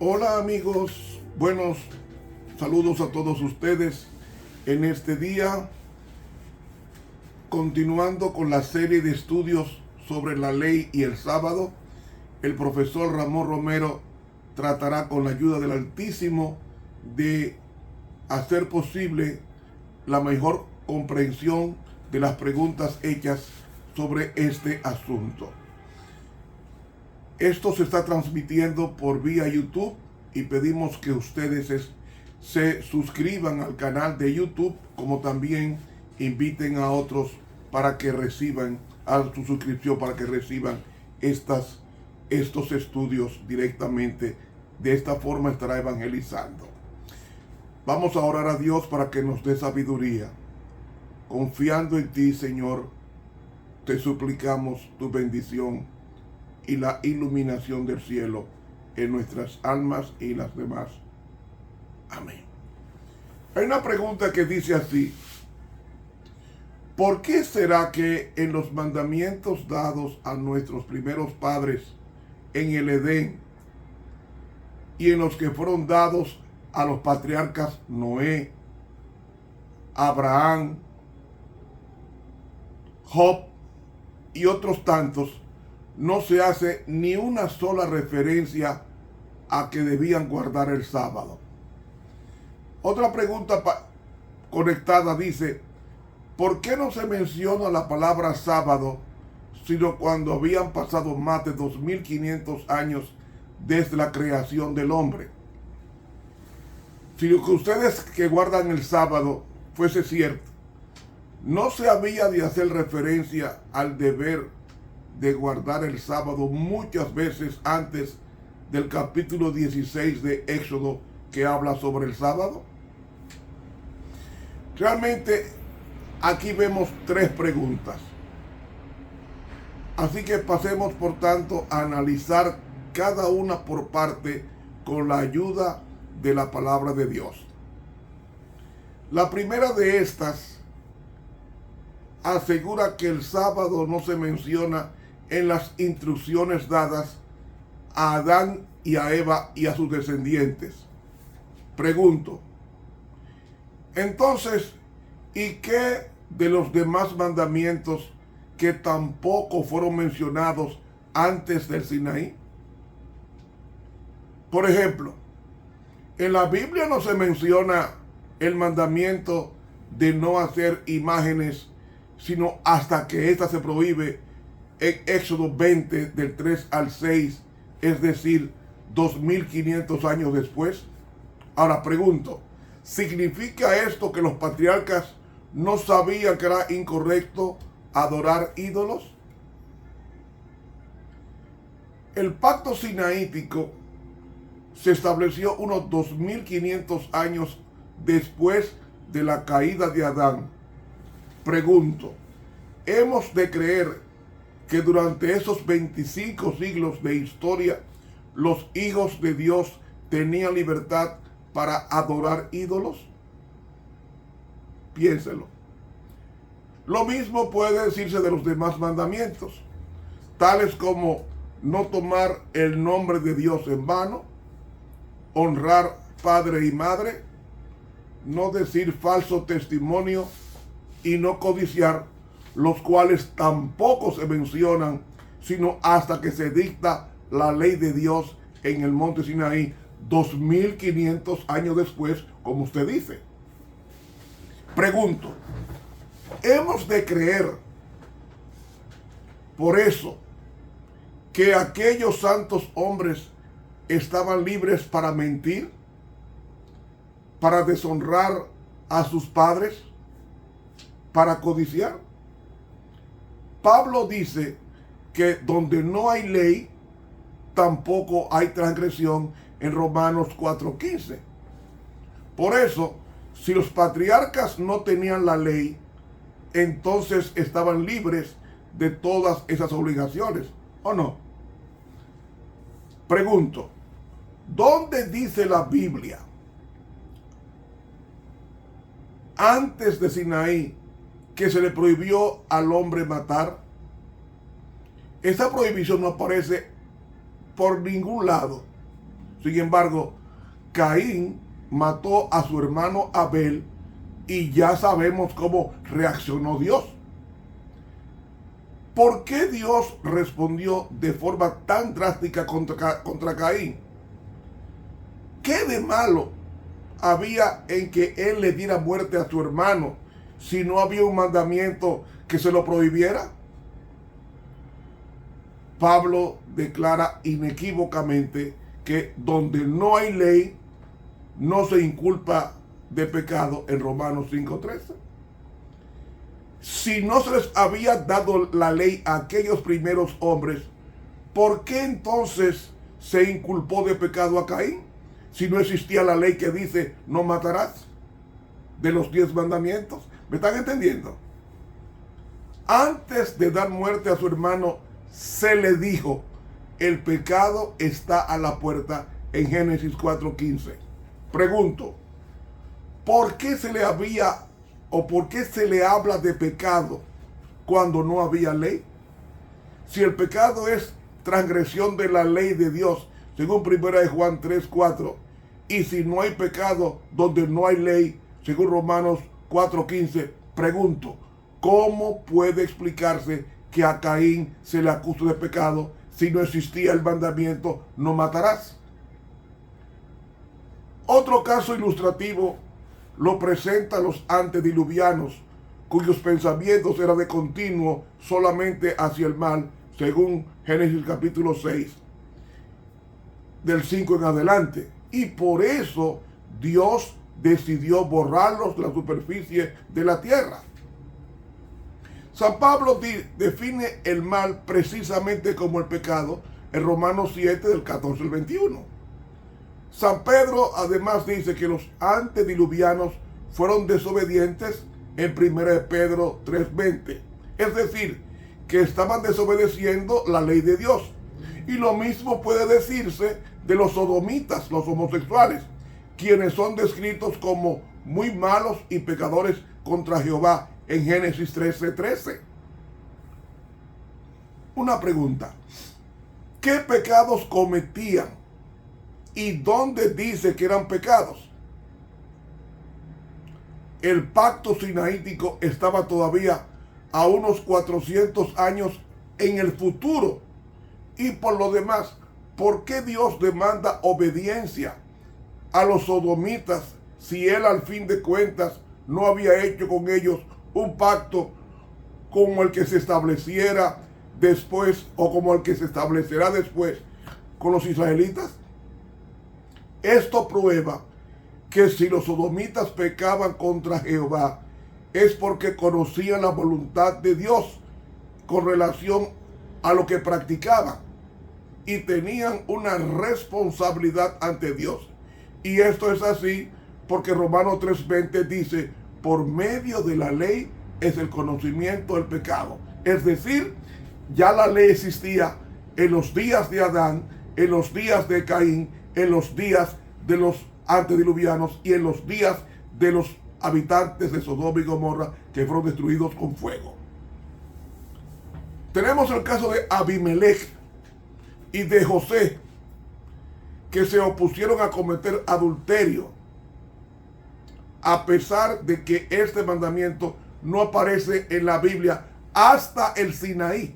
Hola amigos, buenos saludos a todos ustedes en este día, continuando con la serie de estudios sobre la ley y el sábado. El profesor Ramón Romero tratará con la ayuda del Altísimo de hacer posible la mejor comprensión de las preguntas hechas sobre este asunto. Esto se está transmitiendo por vía YouTube y pedimos que ustedes se suscriban al canal de YouTube, como también inviten a otros para que reciban a su suscripción, para que reciban estos estudios directamente. De esta forma estará evangelizando. Vamos a orar a Dios para que nos dé sabiduría. Confiando en ti, Señor, te suplicamos tu bendición y la iluminación del cielo en nuestras almas y las demás. Amén. Hay una pregunta que dice así: ¿por qué será que en los mandamientos dados a nuestros primeros padres en el Edén y en los que fueron dados a los patriarcas Noé, Abraham, Job y otros tantos, no se hace ni una sola referencia a que debían guardar el sábado? Otra pregunta conectada dice: ¿por qué no se menciona la palabra sábado, sino cuando habían pasado más de 2500 años desde la creación del hombre? Si lo que ustedes que guardan el sábado fuese cierto, ¿no se había de hacer referencia al deber de guardar el sábado muchas veces antes del capítulo 16 de Éxodo, que habla sobre el sábado? Realmente aquí vemos tres preguntas. Así que pasemos por tanto a analizar cada una por parte con la ayuda de la palabra de Dios. La primera de estas asegura que el sábado no se menciona en las instrucciones dadas a Adán y a Eva y a sus descendientes. Pregunto, entonces, ¿y qué de los demás mandamientos que tampoco fueron mencionados antes del Sinaí? Por ejemplo, en la Biblia no se menciona el mandamiento de no hacer imágenes, sino hasta que ésta se prohíbe en Éxodo 20 del 3 al 6, es decir, 2500 años después. Ahora pregunto, ¿significa esto que los patriarcas no sabían que era incorrecto adorar ídolos? El pacto sinaítico se estableció unos 2500 años después de la caída de Adán. Pregunto, ¿hemos de creer que durante esos 25 siglos de historia los hijos de Dios tenían libertad para adorar ídolos? Piénselo. Lo mismo puede decirse de los demás mandamientos, tales como no tomar el nombre de Dios en vano, honrar padre y madre, no decir falso testimonio y no codiciar, los cuales tampoco se mencionan sino hasta que se dicta la ley de Dios en el monte Sinaí 2500 años después, como usted dice. Pregunto, ¿hemos de creer por eso que aquellos santos hombres estaban libres para mentir, para deshonrar a sus padres, para codiciar? Pablo dice que donde no hay ley, tampoco hay transgresión en Romanos 4:15. Por eso, si los patriarcas no tenían la ley, entonces estaban libres de todas esas obligaciones, ¿o no? Pregunto, ¿dónde dice la Biblia, antes de Sinaí, que se le prohibió al hombre matar? Esa prohibición no aparece por ningún lado. Sin embargo, Caín mató a su hermano Abel y ya sabemos cómo reaccionó Dios. ¿Por qué Dios respondió de forma tan drástica contra Caín? ¿Qué de malo había en que él le diera muerte a su hermano si no había un mandamiento que se lo prohibiera? Pablo declara inequívocamente que donde no hay ley, no se inculpa de pecado en Romanos 5:13. Si no se les había dado la ley a aquellos primeros hombres, ¿por qué entonces se inculpó de pecado a Caín? Si no existía la ley que dice no matarás de los 10 mandamientos. ¿Me están entendiendo? Antes de dar muerte a su hermano, se le dijo, el pecado está a la puerta en Génesis 4:15. Pregunto, ¿por qué se le había o por qué se le habla de pecado cuando no había ley? Si el pecado es transgresión de la ley de Dios, según 1 Juan 3:4, y si no hay pecado donde no hay ley, según Romanos 4:15, pregunto, ¿cómo puede explicarse que a Caín se le acuse de pecado si no existía el mandamiento no matarás? Otro caso ilustrativo lo presentan los antediluvianos, cuyos pensamientos eran de continuo solamente hacia el mal, según Génesis capítulo 6, del 5 en adelante. Y por eso Dios decidió borrarlos de la superficie de la tierra. San Pablo define el mal precisamente como el pecado en Romanos 7, del 14 al 21. San Pedro además dice que los antediluvianos fueron desobedientes en 1 Pedro 3:20. Es decir, que estaban desobedeciendo la ley de Dios. Y lo mismo puede decirse de los sodomitas, los homosexuales, quienes son descritos como muy malos y pecadores contra Jehová en Génesis 13:13. Una pregunta, ¿qué pecados cometían? ¿Y dónde dice que eran pecados? El pacto sinaítico estaba todavía a unos 400 años en el futuro. Y por lo demás, ¿por qué Dios demanda obediencia a los sodomitas si Él al fin de cuentas no había hecho con ellos un pacto como el que se estableciera después o como el que se establecerá después con los israelitas? Esto prueba que si los sodomitas pecaban contra Jehová es porque conocían la voluntad de Dios con relación a lo que practicaban y tenían una responsabilidad ante Dios. Y esto es así porque Romanos 3:20 dice, por medio de la ley es el conocimiento del pecado. Es decir, ya la ley existía en los días de Adán, en los días de Caín, en los días de los antediluvianos y en los días de los habitantes de Sodoma y Gomorra que fueron destruidos con fuego. Tenemos el caso de Abimelech y de José, que se opusieron a cometer adulterio, a pesar de que este mandamiento no aparece en la Biblia hasta el Sinaí.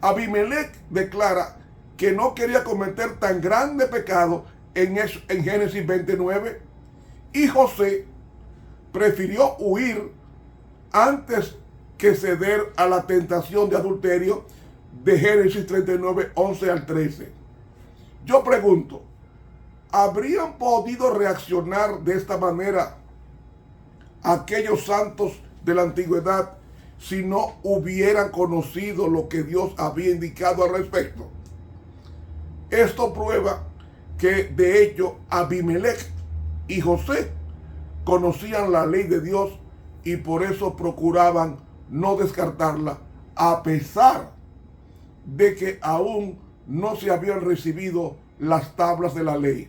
Abimelech declara que no quería cometer tan grande pecado en Génesis 29, y José prefirió huir antes que ceder a la tentación de adulterio de Génesis 39, 11 al 13. Yo pregunto, ¿habrían podido reaccionar de esta manera aquellos santos de la antigüedad si no hubieran conocido lo que Dios había indicado al respecto? Esto prueba que de hecho Abimelech y José conocían la ley de Dios y por eso procuraban no descartarla, a pesar de que aún no se habían recibido las tablas de la ley.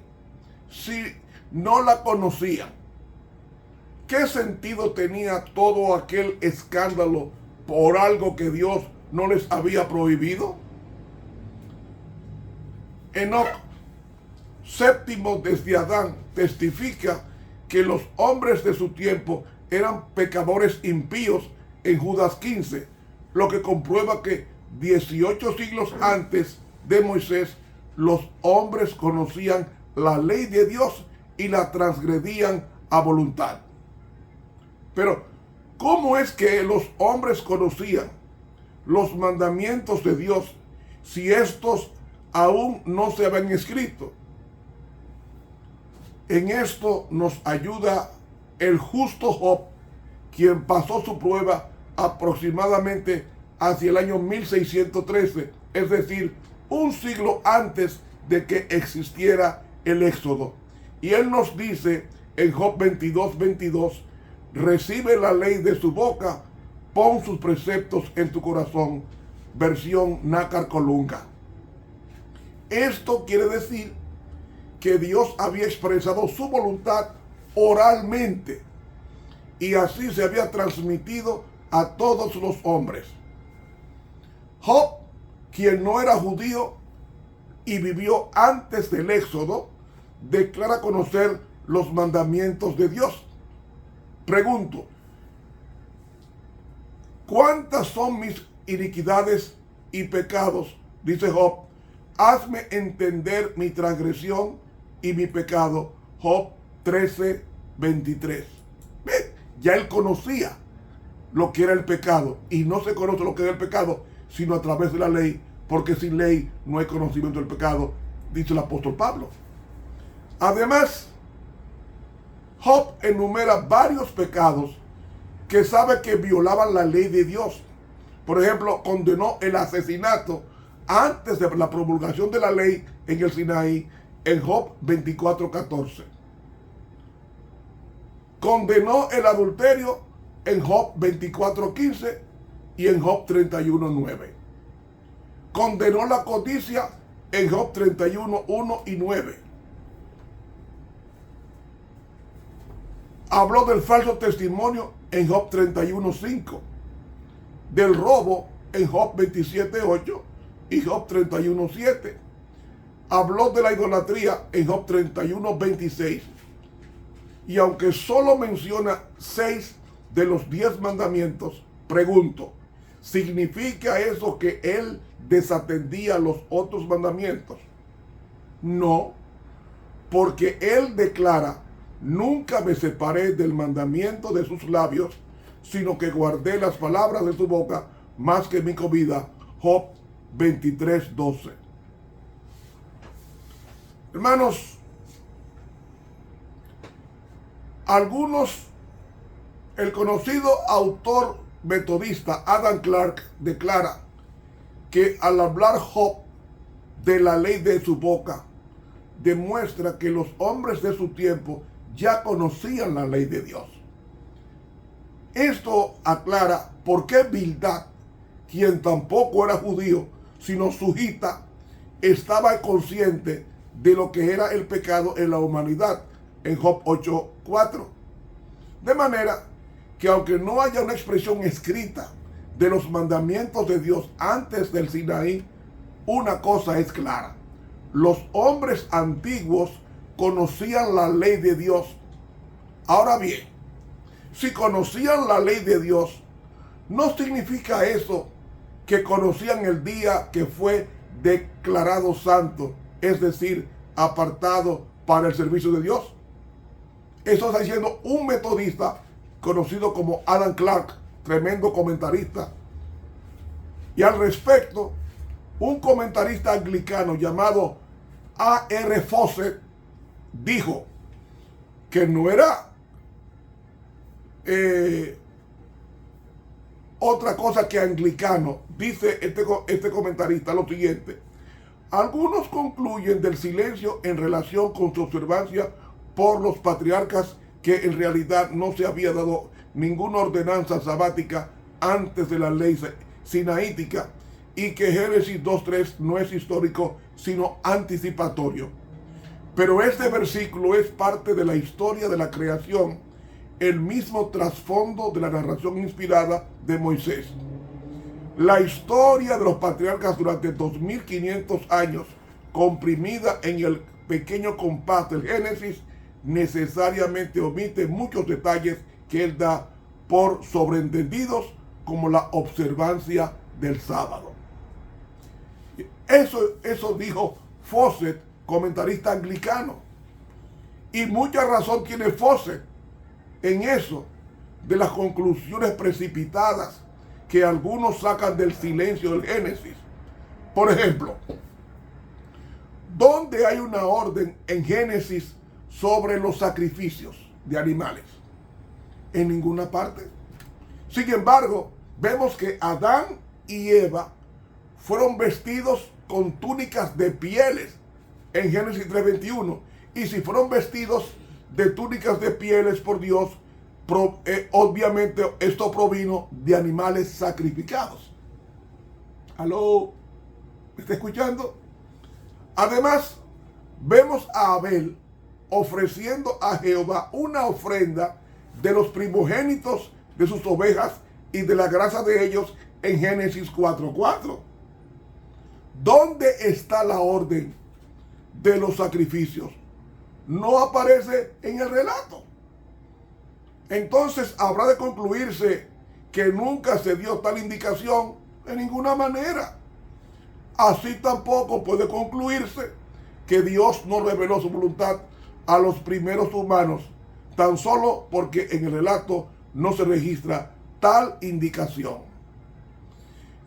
Si no la conocían, ¿qué sentido tenía todo aquel escándalo por algo que Dios no les había prohibido? Enoc séptimo desde Adán, testifica que los hombres de su tiempo eran pecadores impíos en Judas 15, lo que comprueba que 18 siglos antes de Moisés, los hombres conocían la ley de Dios y la transgredían a voluntad. Pero, ¿cómo es que los hombres conocían los mandamientos de Dios si estos aún no se habían escrito? En esto nos ayuda el justo Job, quien pasó su prueba aproximadamente hacia el año 1613, es decir, un siglo antes de que existiera el Éxodo. Y él nos dice en Job 22:22, recibe la ley de su boca, pon sus preceptos en tu corazón. Versión Nácar Colunga. Esto quiere decir que Dios había expresado su voluntad oralmente y así se había transmitido a todos los hombres. Job, quien no era judío y vivió antes del Éxodo, declara conocer los mandamientos de Dios. Pregunto, ¿cuántas son mis iniquidades y pecados? Dice Job, hazme entender mi transgresión y mi pecado. Job 13:23. Ya él conocía lo que era el pecado, y no se conoce lo que era el pecado sino a través de la ley, porque sin ley no hay conocimiento del pecado, dice el apóstol Pablo. Además, Job enumera varios pecados que sabe que violaban la ley de Dios. Por ejemplo, condenó el asesinato antes de la promulgación de la ley en el Sinaí, en Job 24:14. Condenó el adulterio en Job 24:15 y en Job 31:9. Condenó la codicia en Job 31:1 y 9. Habló del falso testimonio en Job 31:5. Del robo en Job 27:8 y Job 31:7. Habló de la idolatría en Job 31:26. Y aunque solo menciona 6 de los 10 mandamientos, pregunto, ¿significa eso que él desatendía los otros mandamientos? No, porque él declara, nunca me separé del mandamiento de sus labios, sino que guardé las palabras de su boca más que mi comida. Job 23:12. Hermanos, el conocido autor metodista Adam Clarke declara que al hablar Job de la ley de su boca, demuestra que los hombres de su tiempo ya conocían la ley de Dios. Esto aclara por qué Bildad, quien tampoco era judío, sino sujita, estaba consciente de lo que era el pecado en la humanidad, en Job 8:4. De manera que aunque no haya una expresión escrita de los mandamientos de Dios antes del Sinaí, una cosa es clara: los hombres antiguos conocían la ley de Dios. Ahora bien, si conocían la ley de Dios, no significa eso que conocían el día que fue declarado santo, es decir, apartado para el servicio de Dios. Eso está diciendo un metodista conocido como Adam Clarke, tremendo comentarista. Y al respecto, un comentarista anglicano llamado A.R. Fawcett dijo que no era otra cosa que anglicano. Dice este comentarista lo siguiente: algunos concluyen del silencio en relación con su observancia por los patriarcas que en realidad no se había dado ninguna ordenanza sabática antes de la ley sinaítica, y que Génesis 2:3 no es histórico sino anticipatorio. Pero este versículo es parte de la historia de la creación, el mismo trasfondo de la narración inspirada de Moisés. La historia de los patriarcas durante 2500 años, comprimida en el pequeño compás del Génesis necesariamente omite muchos detalles que él da por sobreentendidos, como la observancia del sábado. Eso dijo Fawcett, comentarista anglicano. Y mucha razón tiene Fawcett en eso, de las conclusiones precipitadas que algunos sacan del silencio del Génesis. Por ejemplo, ¿dónde hay una orden en Génesis sobre los sacrificios de animales? En ninguna parte. Sin embargo, vemos que Adán y Eva fueron vestidos con túnicas de pieles en Génesis 3:21. Y si fueron vestidos de túnicas de pieles por Dios, obviamente esto provino de animales sacrificados. ¿Aló? ¿Me está escuchando? Además, vemos a Abel ofreciendo a Jehová una ofrenda de los primogénitos de sus ovejas y de la grasa de ellos en Génesis 4:4. ¿Dónde está la orden de los sacrificios? No aparece en el relato. Entonces habrá de concluirse que nunca se dio tal indicación en ninguna manera. Así tampoco puede concluirse que Dios no reveló su voluntad a los primeros humanos, tan solo porque en el relato no se registra tal indicación.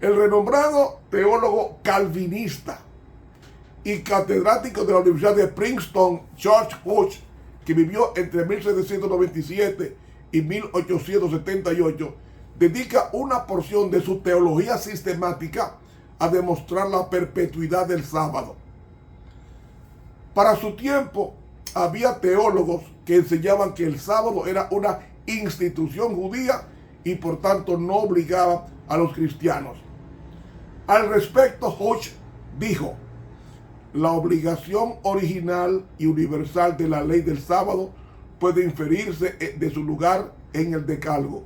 El renombrado teólogo calvinista y catedrático de la Universidad de Princeton, George Hodge, que vivió entre 1797 y 1878, dedica una porción de su teología sistemática a demostrar la perpetuidad del sábado. Para su tiempo, había teólogos que enseñaban que el sábado era una institución judía y por tanto no obligaba a los cristianos. Al respecto, Hodge dijo: la obligación original y universal de la ley del sábado puede inferirse de su lugar en el Decálogo.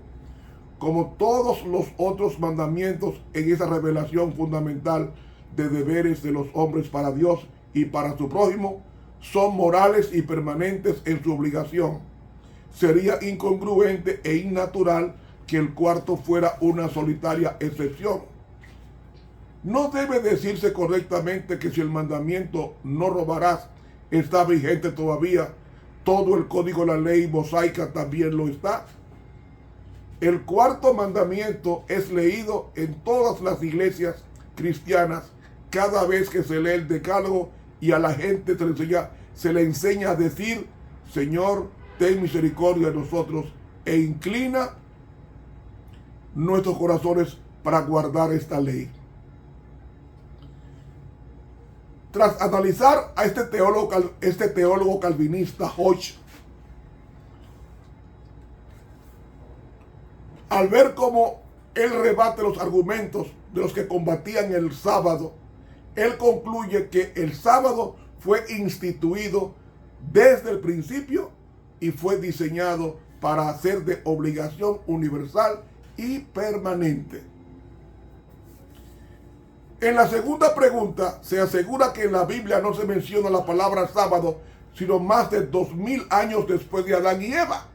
Como todos los otros mandamientos en esa revelación fundamental de deberes de los hombres para Dios y para su prójimo, son morales y permanentes en su obligación. Sería incongruente e innatural que el cuarto fuera una solitaria excepción. No debe decirse correctamente que si el mandamiento no robarás está vigente todavía, todo el código de la ley mosaica también lo está. El cuarto mandamiento es leído en todas las iglesias cristianas cada vez que se lee el Decálogo, y a la gente se le enseña a decir: Señor, ten misericordia de nosotros e inclina nuestros corazones para guardar esta ley. Tras analizar a este teólogo calvinista, Hodge, al ver cómo él rebate los argumentos de los que combatían el sábado, él concluye que el sábado fue instituido desde el principio y fue diseñado para ser de obligación universal y permanente. En la segunda pregunta se asegura que en la Biblia no se menciona la palabra sábado, sino más de 2000 años después de Adán y Eva.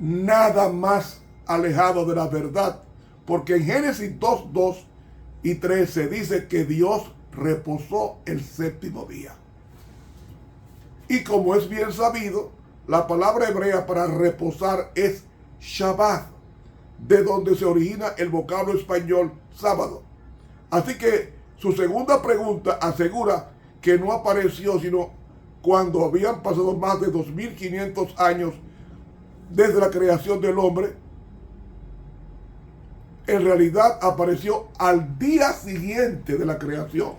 Nada más alejado de la verdad, porque en Génesis 2:2 y 3 se dice que Dios reposó el séptimo día. Y como es bien sabido, la palabra hebrea para reposar es Shabbat, de donde se origina el vocablo español sábado. Así que su segunda pregunta asegura que no apareció sino cuando habían pasado más de 2500 años desde la creación del hombre. En realidad apareció al día siguiente de la creación.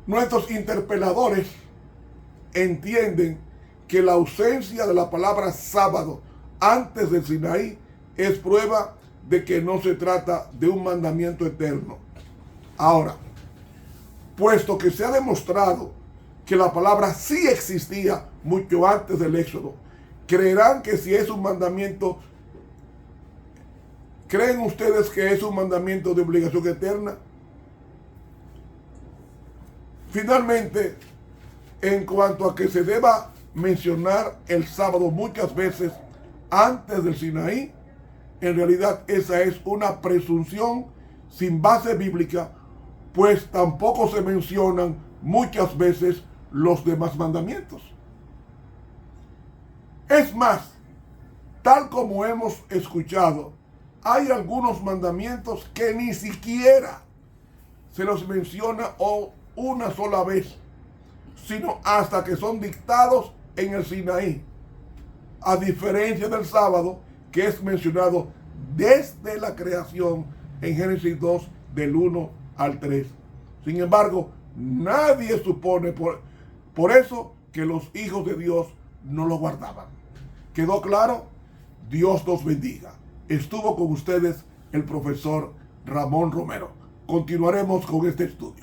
Nuestros interpeladores entienden que la ausencia de la palabra sábado antes del Sinaí es prueba de que no se trata de un mandamiento eterno. Ahora, puesto que se ha demostrado que la palabra sí existía mucho antes del Éxodo, ¿creerán que si es un mandamiento, creen ustedes que es un mandamiento de obligación eterna? Finalmente, en cuanto a que se deba mencionar el sábado muchas veces antes del Sinaí, en realidad esa es una presunción sin base bíblica, pues tampoco se mencionan muchas veces los demás mandamientos. Es más, tal como hemos escuchado, hay algunos mandamientos que ni siquiera se los menciona una sola vez, sino hasta que son dictados en el Sinaí, a diferencia del sábado, que es mencionado desde la creación en Génesis 2, del 1 al 3. Sin embargo, nadie supone por eso que los hijos de Dios no lo guardaban. ¿Quedó claro? Dios los bendiga. Estuvo con ustedes el profesor Ramón Romero. Continuaremos con este estudio.